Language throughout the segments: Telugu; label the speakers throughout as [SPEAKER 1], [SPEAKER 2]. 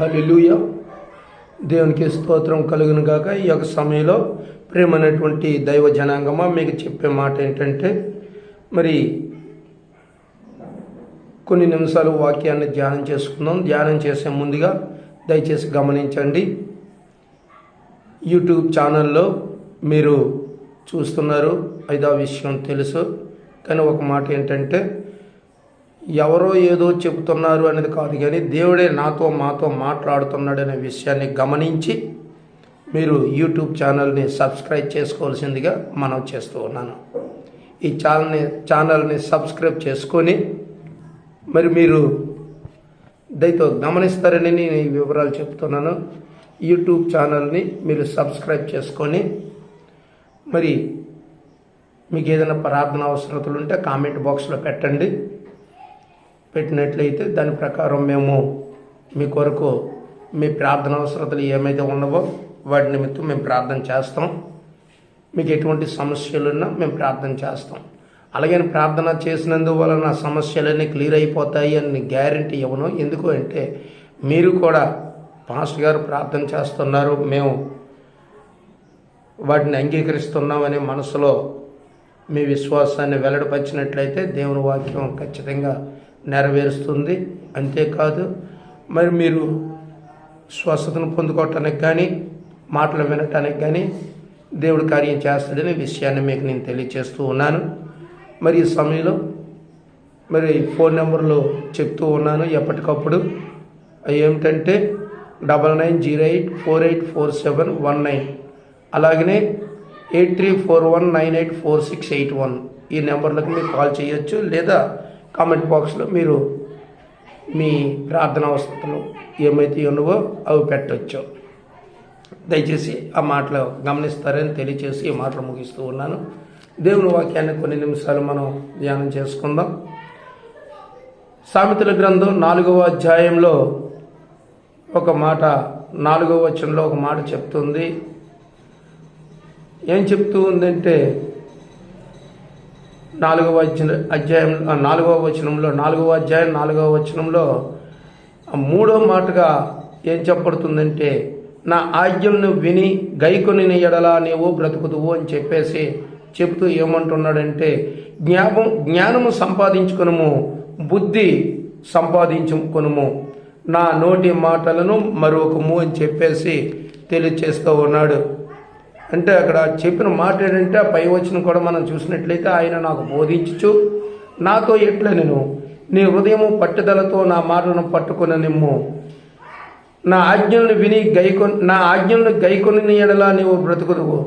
[SPEAKER 1] హల్లెలూయా. దేవునికి స్తోత్రం కలుగును గాక. ఈ యొక్క సమయంలో ప్రేమైనటువంటి దైవ జనాంగమా, మీకు చెప్పే మాట ఏంటంటే, మరి కొన్ని నిమిషాలు వాక్యాన్ని ధ్యానం చేసుకుందాం. ధ్యానం చేసే ముందుగా దయచేసి గమనించండి, యూట్యూబ్ ఛానల్లో మీరు చూస్తున్నారు, అది ఆ విషయం తెలుసు. కానీ ఒక మాట ఏంటంటే, ఎవరో ఏదో చెబుతున్నారు అనేది కాదు, కానీ దేవుడే మాతో మాట్లాడుతున్నాడు అనే విషయాన్ని గమనించి మీరు యూట్యూబ్ ఛానల్ని సబ్స్క్రైబ్ చేసుకోవాల్సిందిగా మనం చేస్తూ ఉన్నాను. ఈ ఛానల్ని సబ్స్క్రైబ్ చేసుకొని మరి మీరు దయతో గమనిస్తారని నేను ఈ వివరాలు చెప్తున్నాను. యూట్యూబ్ ఛానల్ని మీరు సబ్స్క్రైబ్ చేసుకొని మరి మీకు ఏదైనా ప్రార్థన అవసరతలు ఉంటే కామెంట్ బాక్స్లో పెట్టండి. పెట్టినట్లయితే దాని ప్రకారం మేము మీ కొరకు మీ ప్రార్థన అవసరతలు ఏమైతే ఉన్నవో వాటి నిమిత్తం మేము ప్రార్థన చేస్తాం. మీకు ఎటువంటి సమస్యలున్నా మేము ప్రార్థన చేస్తాం. అలాగే ప్రార్థన చేసినందువలన సమస్యలన్నీ క్లియర్ అయిపోతాయి అని గ్యారంటీ ఇవ్వను. ఎందుకు అంటే, మీరు కూడా పాస్టర్ గారు ప్రార్థన చేస్తున్నారు, మేము వాటిని అంగీకరిస్తున్నామనే మనసులో మీ విశ్వాసాన్ని వెల్లడిపరిచినట్లయితే దేవుని వాక్యం ఖచ్చితంగా నెరవేరుస్తుంది. అంతేకాదు, మరి మీరు స్వస్థతను పొందుకోవటానికి కానీ మాటలు వినటానికి కానీ దేవుడు కార్యం చేస్తాడనే విషయాన్ని మీకు నేను తెలియజేస్తూ ఉన్నాను. మరి ఈ సమయంలో మరి ఫోన్ నెంబర్లు చెప్తూ ఉన్నాను ఎప్పటికప్పుడు. ఏమిటంటే 9908484719, అలాగనే 8341984681 ఈ నెంబర్లకు మీరు కాల్ చేయొచ్చు. లేదా కామెంట్ బాక్స్లో మీరు మీ ప్రార్థన అవసరతలు ఏమైతే ఉన్నవో అవి పెట్టవచ్చు. దయచేసి ఆ మాటలు గమనిస్తారని తెలియచేసి ఈ మాటలు ముగిస్తూ ఉన్నాను. దేవుని వాక్యాన్ని కొన్ని నిమిషాలు మనం ధ్యానం చేసుకుందాం. సామెతల గ్రంథం 4వ అధ్యాయంలో ఒక మాట, 4వ వచనంలో ఒక మాట చెప్తుంది. ఏం చెప్తూ ఉందంటే, 4వ అధ్యాయం 4వ వచనంలో 4వ అధ్యాయం 4వ వచనంలో 3వ మాటగా ఏం చెప్పబడుతుందంటే, నా ఆజ్ఞలను విని గైకొని ఎడలా నీవు బ్రతుకుదువు అని చెప్పేసి చెబుతూ ఏమంటున్నాడంటే, జ్ఞానము సంపాదించుకొనుము, బుద్ధి సంపాదించుకొనుము, నా నోటి మాటలను మరొకము అని చెప్పేసి తెలియచేస్తూ ఉన్నాడు. అంటే అక్కడ చెప్పిన మాట ఏంటంటే, పై వచనం కూడా మనం చూసినట్లయితే, ఆయన నాకు బోధించుచు నాతో ఎట్లా నేను నీ హృదయము పట్టుదలతో నా మాటలను పట్టుకుని నిమ్ము, నా ఆజ్ఞలను విని నా ఆజ్ఞలను గైకొని ఎడలా నీవు బ్రతుకుదువు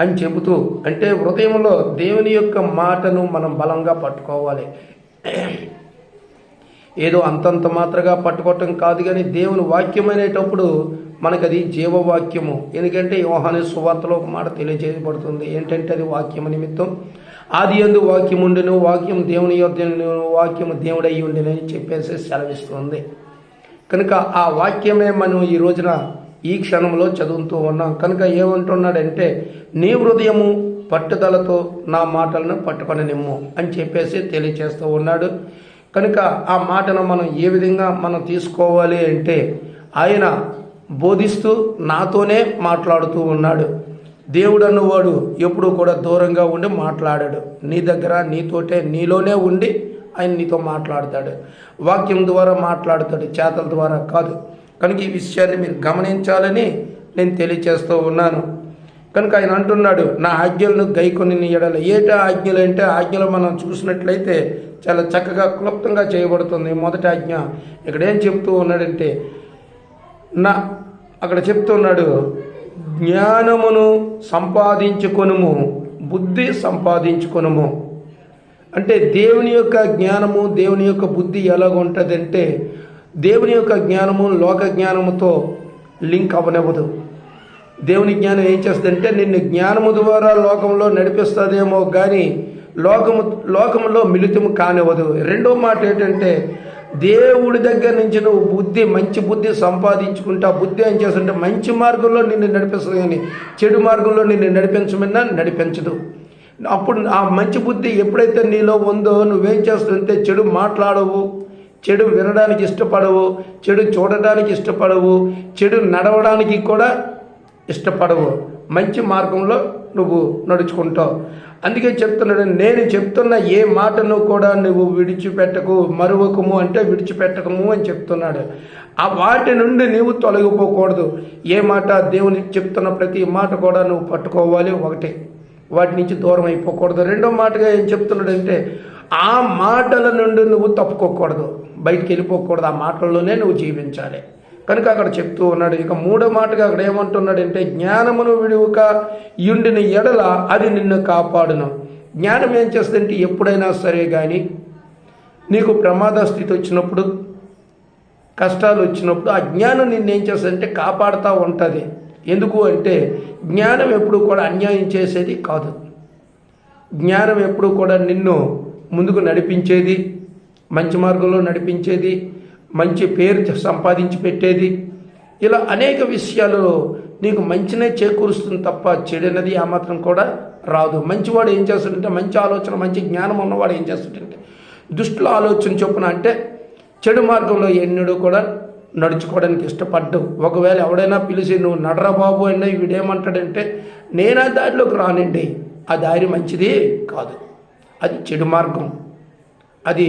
[SPEAKER 1] అని చెబుతూ, అంటే హృదయంలో దేవుని యొక్క మాటను మనం బలంగా పట్టుకోవాలి. ఏదో అంతంత మాత్రగా పట్టుకోవటం కాదు, కానీ దేవుని వాక్యం అనేటప్పుడు మనకు అది జీవవాక్యము. ఎందుకంటే యోహాను సువార్తలో ఒక మాట తెలియజేయబడుతుంది. ఏంటంటే, అది వాక్యము నిమిత్తం ఆది యందు వాక్యం ఉండెను, వాక్యం దేవుని యొద్దను, వాక్యము దేవుడై ఉండెను అని చెప్పేసి సెలవిస్తుంది. కనుక ఆ వాక్యమే మనం ఈ రోజున ఈ క్షణంలో చదువుతూ ఉన్నాం. కనుక ఏమంటున్నాడంటే, నీ హృదయము పట్టుదలతో నా మాటలను పట్టుకొని నిమ్ము అని చెప్పేసి తెలియజేస్తూ ఉన్నాడు. కనుక ఆ మాటను మనం ఏ విధంగా మనం తీసుకోవాలి అంటే, ఆయన బోధిస్తూ నాతోనే మాట్లాడుతూ ఉన్నాడు. దేవుడు అన్నవాడు ఎప్పుడూ కూడా దూరంగా ఉండి మాట్లాడాడు. నీ దగ్గర నీతోటే నీలోనే ఉండి ఆయన నీతో మాట్లాడతాడు. వాక్యం ద్వారా మాట్లాడతాడు, చేతల ద్వారా కాదు. కనుక ఈ విషయాన్ని మీరు గమనించాలని నేను తెలియచేస్తూ ఉన్నాను. కనుక ఆయన అంటున్నాడు, నా ఆజ్ఞలను గైకొని ఎడల. ఏటా ఆజ్ఞలు అంటే, ఆజ్ఞలు మనం చూసినట్లయితే చాలా చక్కగా క్లుప్తంగా చేయబడుతుంది. మొదటి ఆజ్ఞ ఇక్కడ ఏం చెప్తూ ఉన్నాడంటే, అక్కడ చెప్తున్నాడు, జ్ఞానమును సంపాదించుకొనుము, బుద్ధి సంపాదించుకొనుము. అంటే దేవుని యొక్క జ్ఞానము, దేవుని యొక్క బుద్ధి ఎలాగుంటుందంటే, దేవుని యొక్క జ్ఞానము లోక జ్ఞానముతో లింక్ అవ్వనివ్వదు. దేవుని జ్ఞానం ఏం చేస్తుందంటే, నిన్ను జ్ఞానము ద్వారా లోకంలో నడిపిస్తుందేమో కానీ లోకములో మిళితము కానివ్వదు. రెండో మాట ఏంటంటే, దేవుడి దగ్గర నుంచి నువ్వు మంచి బుద్ధి సంపాదించుకుంటే, ఆ బుద్ధి ఏం చేస్తుంటే మంచి మార్గంలో నిన్ను నడిపిస్తుంది, కానీ చెడు మార్గంలో నిన్ను నడిపించమన్నా నడిపించదు. అప్పుడు ఆ మంచి బుద్ధి ఎప్పుడైతే నీలో ఉందో, నువ్వేం చేస్తుంటే చెడు మాట్లాడవు, చెడు వినడానికి ఇష్టపడవు, చెడు చూడడానికి ఇష్టపడవు, చెడు నడవడానికి కూడా ఇష్టపడవు. మంచి మార్గంలో నువ్వు నడుచుకుంటావు. అందుకే చెప్తున్నాడు, నేను చెప్తున్న ఏ మాటను కూడా నువ్వు విడిచిపెట్టకు, మరువకము అంటే విడిచిపెట్టకము అని చెప్తున్నాడు. ఆ వాటి నుండి నీవు తొలగిపోకూడదు. ఏ మాట దేవుని చెప్తున్న ప్రతి మాట కూడా నువ్వు పట్టుకోవాలి. ఒకటి, వాటి నుంచి దూరం అయిపోకూడదు. రెండో మాటగా ఏం చెప్తున్నాడంటే ఆ మాటల నుండి నువ్వు తప్పుకోకూడదు, బయటికి వెళ్ళిపోకూడదు. ఆ మాటల్లోనే నువ్వు జీవించాలి. కనుక అక్కడ చెప్తూ ఉన్నాడు. ఇక మూడో మాటగా అక్కడ ఏమంటున్నాడంటే జ్ఞానమును విడువక యుండిన ఎడల అది నిన్ను కాపాడును. జ్ఞానం ఏం చేస్తుందంటే ఎప్పుడైనా సరే కానీ నీకు ప్రమాద స్థితి వచ్చినప్పుడు, కష్టాలు వచ్చినప్పుడు ఆ జ్ఞానం నిన్నేం చేస్తుందంటే కాపాడుతూ ఉంటుంది. ఎందుకు అంటే జ్ఞానం ఎప్పుడు కూడా అన్యాయం చేసేది కాదు. జ్ఞానం ఎప్పుడు కూడా నిన్ను ముందుకు నడిపించేది, మంచి మార్గంలో నడిపించేది, మంచి పేరు సంపాదించి పెట్టేది. ఇలా అనేక విషయాలలో నీకు మంచినే చేకూరుస్తుంది తప్ప చెడనేది ఆ మాత్రం కూడా రాదు. మంచివాడు ఏం చేస్తాడంటే, మంచి ఆలోచన మంచి జ్ఞానం ఉన్నవాడు ఏం చేస్తాడంటే దుష్టుల ఆలోచన చొప్పున అంటే చెడు మార్గంలో ఎన్నడూ కూడా నడుచుకోవడానికి ఇష్టపడ్డు. ఒకవేళ ఎవడైనా పిలిచి నువ్వు నడరా బాబు అన్నా వీడేమంటాడంటే నేను ఆ దారిలోకి రానండి, ఆ దారి మంచిది కాదు, అది చెడు మార్గం, అది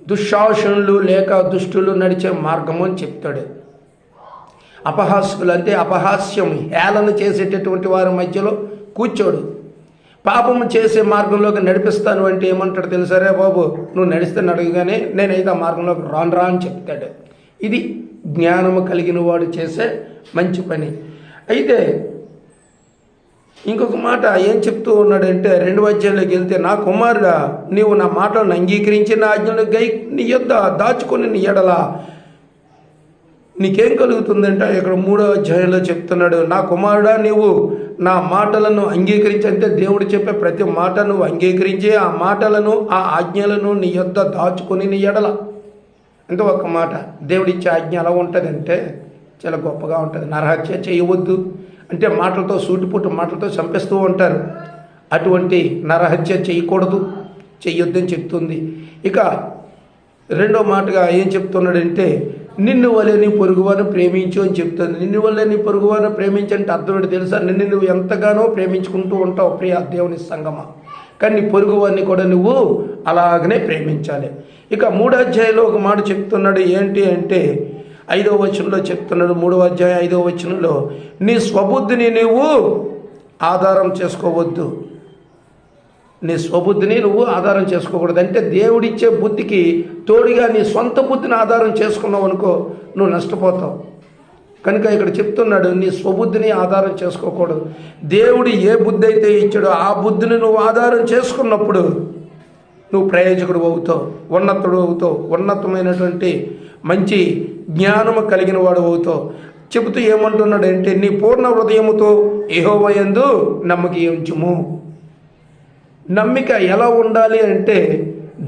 [SPEAKER 1] దుశ్శాసనులు లేక దుష్టులు నడిచే మార్గము అని చెప్తాడు. అపహాస్యులు అంటే అపహాస్యం, హేళన చేసేటటువంటి వారి మధ్యలో కూర్చోడు. పాపము చేసే మార్గంలోకి నడిపిస్తాను అంటే ఏమంటాడు తెలుసారే బాబు, నువ్వు నడిస్తే నడగగానే నేనైతే ఆ మార్గంలోకి రాను అని చెప్తాడు. ఇది జ్ఞానము కలిగిన వాడు చేసే మంచి పని. అయితే ఇంకొక మాట ఏం చెప్తూ ఉన్నాడంటే 2వ అధ్యాయంలోకి వెళ్తే, నా కుమారుడా నీవు నా మాటలను అంగీకరించి నా ఆజ్ఞలను నీ యొద్ద దాచుకొని నీ ఎడల నీకేం కలుగుతుందంటే ఇక్కడ 3వ అధ్యాయంలో చెప్తున్నాడు, నా కుమారుడా నీవు నా మాటలను అంగీకరించి, అంటే దేవుడు చెప్పే ప్రతి మాట నువ్వు అంగీకరించి ఆ మాటలను ఆ ఆజ్ఞలను నీ యొద్ద దాచుకొని నీ ఎడల. అంటే ఒక మాట, దేవుడిచ్చే ఆజ్ఞ ఎలా ఉంటుందంటే చాలా గొప్పగా ఉంటుంది. నరహత్య చేయవద్దు అంటే మాటలతో సూటిపుట్టు మాటలతో చంపేస్తూ ఉంటారు. అటువంటి నరహత్య చేయకూడదు, చెయ్యొద్దని చెప్తుంది. ఇక రెండో మాటగా ఏం చెప్తున్నాడంటే నిన్ను వలె నీ పొరుగువారిని ప్రేమించు అని చెప్తుంది. నిన్ను వల్లే నీ పొరుగువారిని ప్రేమించంటే అర్థం ఏంటి తెలుసా? నిన్ను నువ్వు ఎంతగానో ప్రేమించుకుంటూ ఉంటావు ప్రియ దేవుని సంగమా, కానీ నీ పొరుగువారిని కూడా నువ్వు అలాగనే ప్రేమించాలి. ఇక 3వ అధ్యాయంలో ఒక మాట చెప్తున్నాడు. ఏంటి అంటే 5వ వచనంలో చెప్తున్నాడు. 3వ అధ్యాయం 5వ వచనంలో, నీ స్వబుద్ధిని నువ్వు ఆధారం చేసుకోవద్దు. నీ స్వబుద్ధిని నువ్వు ఆధారం చేసుకోకూడదు. అంటే దేవుడిచ్చే బుద్ధికి తోడుగా నీ సొంత బుద్ధిని ఆధారం చేసుకున్నావు అనుకో, నువ్వు నష్టపోతావు. కనుక ఇక్కడ చెప్తున్నాడు, నీ స్వబుద్ధిని ఆధారం చేసుకోకూడదు. దేవుడు ఏ బుద్ధి అయితే ఇచ్చాడో ఆ బుద్ధిని నువ్వు ఆధారం చేసుకున్నప్పుడు నువ్వు ప్రయోజకుడు అవుతావు, ఉన్నతుడు అవుతావు, ఉన్నతమైనటువంటి మంచి జ్ఞానము కలిగిన వాడు అవుతావు. చెబుతూ ఏమంటున్నాడంటే నీ పూర్ణ హృదయముతో యెహోవా యందు నమ్మక ఉంచుము. నమ్మిక ఎలా ఉండాలి అంటే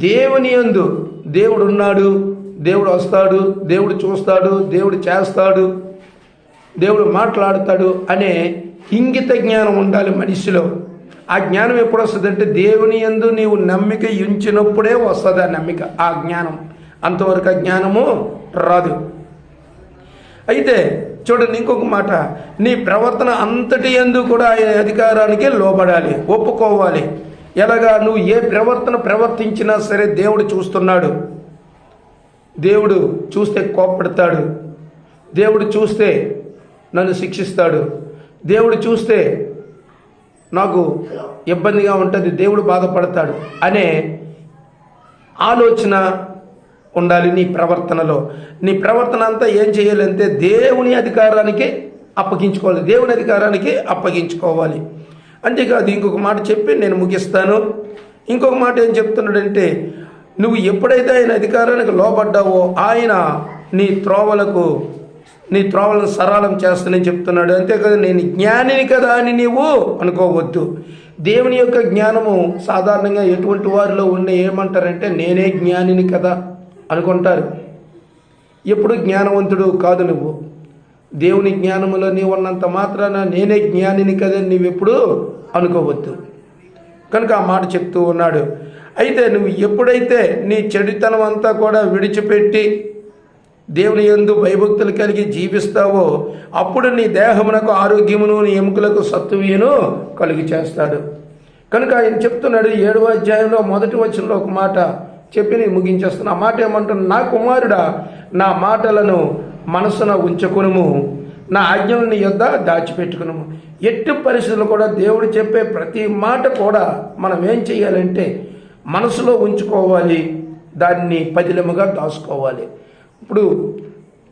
[SPEAKER 1] దేవుని యందు, దేవుడు ఉన్నాడు, దేవుడు వస్తాడు, దేవుడు చూస్తాడు, దేవుడు చేస్తాడు, దేవుడు మాట్లాడతాడు అనే ఇంగిత జ్ఞానం ఉండాలి మనిషిలో. ఆ జ్ఞానం ఎప్పుడు వస్తుందంటే దేవుని యందు నీవు నమ్మిక ఉంచినప్పుడే వస్తుంది ఆ నమ్మిక, ఆ జ్ఞానం. అంతవరకు ఆ జ్ఞానము రాదు. అయితే చూడండి ఇంకొక మాట, నీ ప్రవర్తన అంతటి యందు కూడా ఆయన అధికారానికి లోబడాలి, ఒప్పుకోవాలి. ఎలాగా? నువ్వు ఏ ప్రవర్తించినా సరే దేవుడు చూస్తున్నాడు. దేవుడు చూస్తే కోప్పడతాడు, దేవుడు చూస్తే నన్ను శిక్షిస్తాడు, దేవుడు చూస్తే నాకు ఇబ్బందిగా ఉంటుంది, దేవుడు బాధపడతాడు అనే ఆలోచన ఉండాలి నీ ప్రవర్తనలో. నీ ప్రవర్తన అంతా ఏం చేయాలంటే దేవుని అధికారానికి అప్పగించుకోవాలి, దేవుని అధికారానికి అప్పగించుకోవాలి. అంతేకాదు ఇంకొక మాట చెప్పి నేను ముగిస్తాను. ఇంకొక మాట ఏం చెప్తున్నాడంటే నువ్వు ఎప్పుడైతే ఆయన అధికారానికి లోబడ్డావో ఆయన నీ త్రోవలను సరళం చేస్తానని చెప్తున్నాడు. అంతేకాదు నేను జ్ఞానిని కదా అని నీవు అనుకోవద్దు. దేవుని యొక్క జ్ఞానము సాధారణంగా ఎటువంటి వారిలో ఉండే ఏమంటారంటే నేనే జ్ఞానిని కదా అనుకుంటారు. ఎప్పుడు జ్ఞానవంతుడు కాదు నువ్వు. దేవుని జ్ఞానములో నీవు ఉన్నంత మాత్రాన నేనే జ్ఞానిని కదని నీవెప్పుడు అనుకోవద్దు. కనుక ఆ మాట చెప్తూ ఉన్నాడు. అయితే నువ్వు ఎప్పుడైతే నీ చెడుతనం అంతా కూడా విడిచిపెట్టి దేవుని యందు భయభక్తులు కలిగి జీవిస్తావో అప్పుడు నీ దేహమునకు ఆరోగ్యమును, నీ ఎముకలకు సత్తువీను కలుగు చేస్తాడు. కనుక ఆయన చెప్తున్నాడు 7వ అధ్యాయంలో 1వ వచనంలో ఒక మాట చెప్పి నేను ముగించేస్తున్నా. ఆ మాట ఏమంటున్నా, నా కుమారుడా నా మాటలను మనసున ఉంచుకునుము, నా ఆజ్ఞలను నీ యొద్ద దాచిపెట్టుకునుము. ఎట్టి పరిస్థితులు కూడా దేవుడు చెప్పే ప్రతి మాట కూడా మనం ఏం చేయాలంటే మనసులో ఉంచుకోవాలి, దాన్ని పదిలముగా దాచుకోవాలి. ఇప్పుడు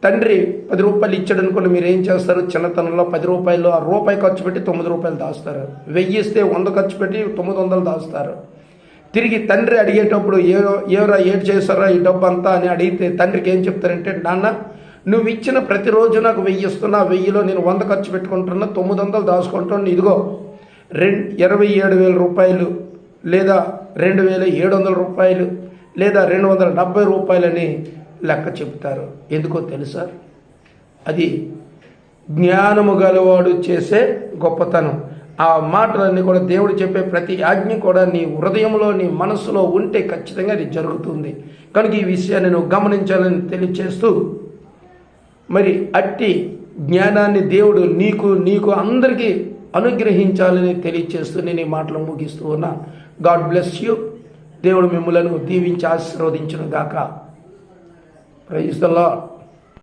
[SPEAKER 1] తండ్రి 10 రూపాయలు ఇచ్చాడు అనుకోండి, మీరు ఏం చేస్తారు? చిన్నతనంలో 10 రూపాయలు ఆ రూపాయి ఖర్చు పెట్టి 9 రూపాయలు దాస్తారు. 1000 ఇస్తే 100 ఖర్చు పెట్టి 900 దాస్తారు. తిరిగి తండ్రి అడిగేటప్పుడు ఏవరా ఏడు చేస్తారా ఈ డబ్బు అంతా అని అడిగితే తండ్రికి ఏం చెప్తారంటే, నాన్న నువ్వు ఇచ్చిన ప్రతిరోజు నాకు 1000 ఇస్తున్నా, 1000లో నేను 100 ఖర్చు పెట్టుకుంటున్నా, 900 దాచుకుంటున్నా, ఇదిగో 27,000 రూపాయలు లేదా 2,700 రూపాయలు లేదా 270 రూపాయలని లెక్క చెప్తారు. ఎందుకో తెలుసా? అది జ్ఞానము గలవాడు చేసే గొప్పతనం. ఆ మాటలన్నీ కూడా దేవుడు చెప్పే ప్రతి ఆజ్ఞ కూడా నీ హృదయంలో, నీ మనసులో ఉంటే ఖచ్చితంగా అది జరుగుతుంది. కనుక ఈ విషయాన్ని నువ్వు గమనించాలని తెలియచేస్తూ, మరి అట్టి జ్ఞానాన్ని దేవుడు నీకు అందరికీ అనుగ్రహించాలని తెలియచేస్తూ నేను ఈ మాటలు ముగిస్తూ ఉన్నా. God bless you. దేవుడు మిమ్మలను దీవించి ఆశీర్వదించును గాక. Praise the lord.